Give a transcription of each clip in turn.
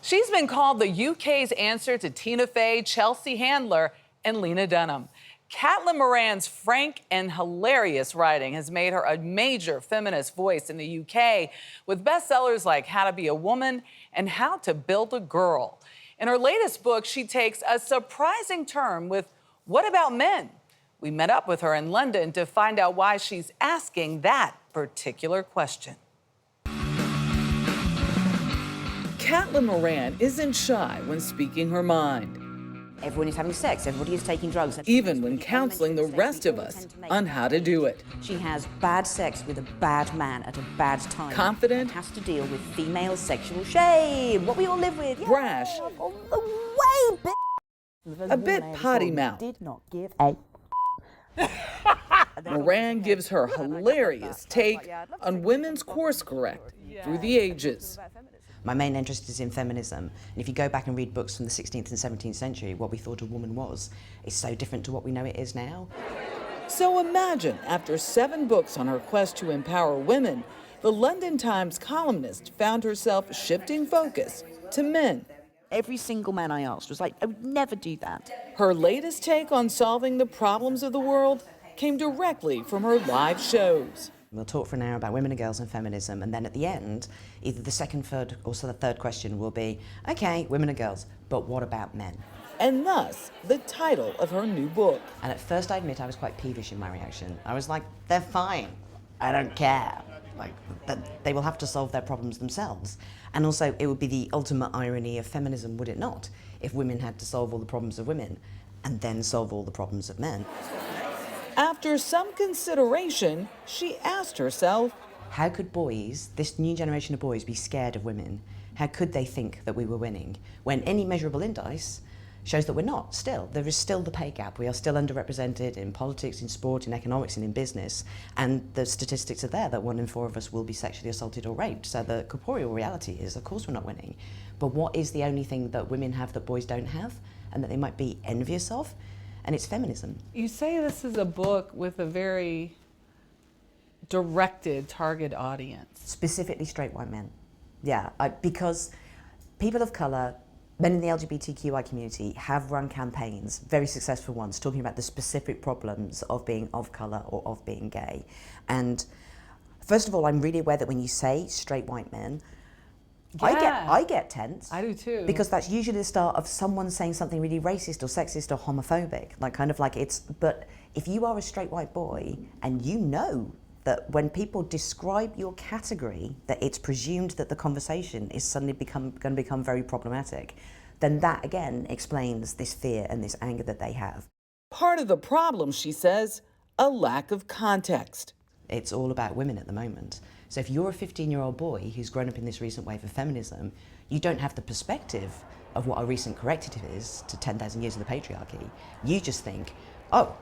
She's been called the UK's answer to Tina Fey, Chelsea Handler, and Lena Dunham. Caitlin Moran's frank and hilarious writing has made her a major feminist voice in the UK, with bestsellers like How to Be a Woman and How to Build a Girl. In her latest book, she takes a surprising turn with What About Men? We met up with her in London to find out why she's asking that particular question. Caitlin Moran isn't shy when speaking her mind. Everyone is having sex, everybody is taking drugs. Even when counseling the rest of us on how to do it. She has bad sex with a bad man at a bad time. Confident. And has to deal with female sexual shame, what we all live with. Brash. On the way, a bit potty mouth. Did not give a Moran gives her hilarious take on women's course correct through the ages. My main interest is in feminism, and if you go back and read books from the 16th and 17th century, what we thought a woman was is so different to what we know it is now. So imagine, after 7 books on her quest to empower women, the London Times columnist found herself shifting focus to men. Every single man I asked was like, I would never do that. Her latest take on solving the problems of the world came directly from her live shows. We'll talk for an hour about women and girls and feminism, and then at the end, either the second, third, or the third question will be, okay, women and girls, but what about men? And thus, the title of her new book. And at first, I admit I was quite peevish in my reaction. I was like, they're fine. I don't care. Like, they will have to solve their problems themselves. And also, it would be the ultimate irony of feminism, would it not? If women had to solve all the problems of women and then solve all the problems of men. After some consideration, she asked herself, how could boys, this new generation of boys, be scared of women? How could they think that we were winning? When any measurable indice shows that we're not, still. There is still the pay gap. We are still underrepresented in politics, in sport, in economics, and in business. And the statistics are there that 1 in 4 of us will be sexually assaulted or raped. So the corporeal reality is, of course, we're not winning. But what is the only thing that women have that boys don't have and that they might be envious of? And it's feminism. You say this is a book with a very directed target audience. Specifically straight white men. Yeah, because people of colour, men in the LGBTQI community have run campaigns, very successful ones, talking about the specific problems of being of colour or of being gay. And first of all, I'm really aware that when you say straight white men, yeah. I get tense. I do too. Because that's usually the start of someone saying something really racist or sexist or homophobic. But if you are a straight white boy and you know that when people describe your category, that it's presumed that the conversation is suddenly going to become very problematic, then that again explains this fear and this anger that they have. Part of the problem, she says, a lack of context. It's all about women at the moment. So if you're a 15-year-old boy who's grown up in this recent wave of feminism, you don't have the perspective of what a recent corrective is to 10,000 years of the patriarchy. You just think, oh,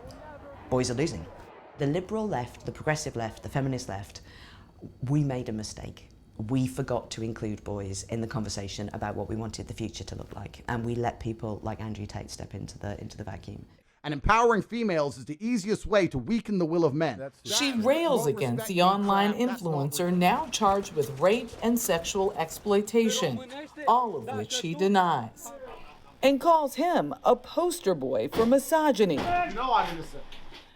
boys are losing. The liberal left, the progressive left, the feminist left, we made a mistake. We forgot to include boys in the conversation about what we wanted the future to look like. And we let people like Andrew Tate step into the vacuum. And empowering females is the easiest way to weaken the will of men. She rails against the online influencer now charged with rape and sexual exploitation, all of which he denies, and calls him a poster boy for misogyny. No, I'm innocent.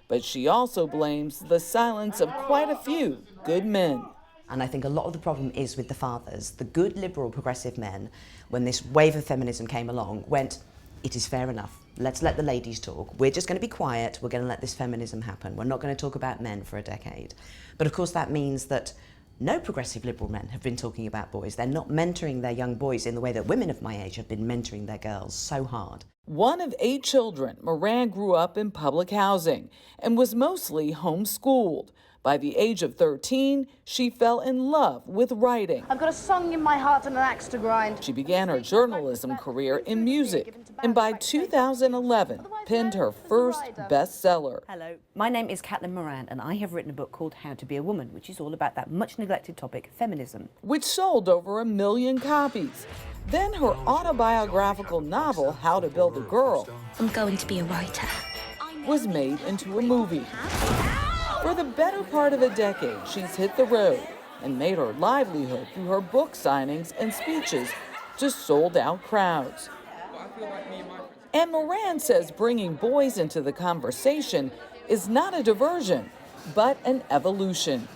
But she also blames the silence of quite a few good men. And I think a lot of the problem is with the fathers. The good liberal progressive men, when this wave of feminism came along, went, it is fair enough. Let's let the ladies talk. We're just going to be quiet. We're going to let this feminism happen. We're not going to talk about men for a decade. But of course that means that no progressive liberal men have been talking about boys. They're not mentoring their young boys in the way that women of my age have been mentoring their girls so hard. One of 8 children, Moran grew up in public housing and was mostly homeschooled. By the age of 13, she fell in love with writing. I've got a song in my heart and an axe to grind. She began her journalism career in music, and by 2011, penned her first bestseller. Hello, my name is Caitlin Moran, and I have written a book called How to Be a Woman, which is all about that much neglected topic, feminism. Which sold over 1 million copies. Then her autobiographical novel, How to Build a Girl, I'm going to be a writer. was made into a movie. For the better part of a decade, she's hit the road and made her livelihood through her book signings and speeches to sold-out crowds. And Moran says bringing boys into the conversation is not a diversion, but an evolution.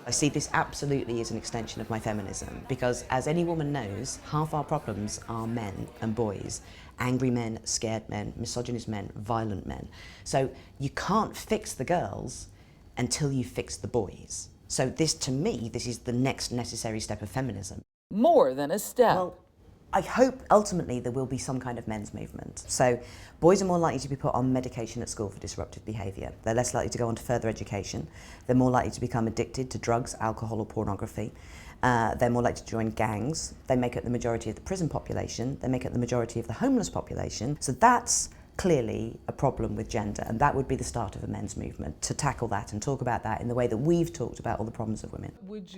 I see this absolutely as an extension of my feminism because, as any woman knows, half our problems are men and boys. Angry men, scared men, misogynist men, violent men. So you can't fix the girls until you fix the boys. So this, to me, this is the next necessary step of feminism. More than a step. Well, I hope ultimately there will be some kind of men's movement. So boys are more likely to be put on medication at school for disruptive behaviour. They're less likely to go on to further education. They're more likely to become addicted to drugs, alcohol or pornography. They're more likely to join gangs. They make up the majority of the prison population. They make up the majority of the homeless population. So that's clearly a problem with gender, and that would be the start of a men's movement, to tackle that and talk about that in the way that we've talked about all the problems of women.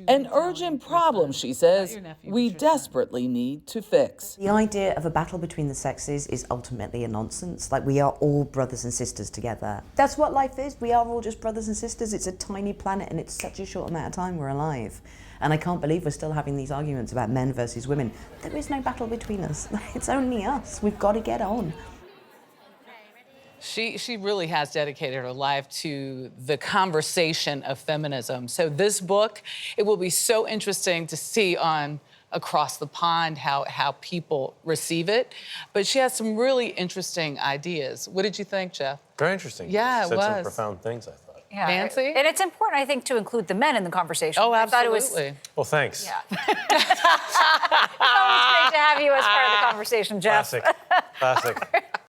An urgent problem, she says, we desperately need to fix. The idea of a battle between the sexes is ultimately a nonsense. Like, we are all brothers and sisters together. That's what life is. We are all just brothers and sisters. It's a tiny planet and it's such a short amount of time we're alive. And I can't believe we're still having these arguments about men versus women. There is no battle between us. It's only us. We've got to get on. She really has dedicated her life to the conversation of feminism. So this book, it will be so interesting to see on across the pond how people receive it. But she has some really interesting ideas. What did you think, Jeff? Very interesting. Yeah, it said was. some profound things, I thought. Yeah. Nancy? And it's important, I think, to include the men in the conversation. Oh, I thought it was absolutely. Well, thanks. Yeah. It's always great to have you as part of the conversation, Jeff. Classic. Classic.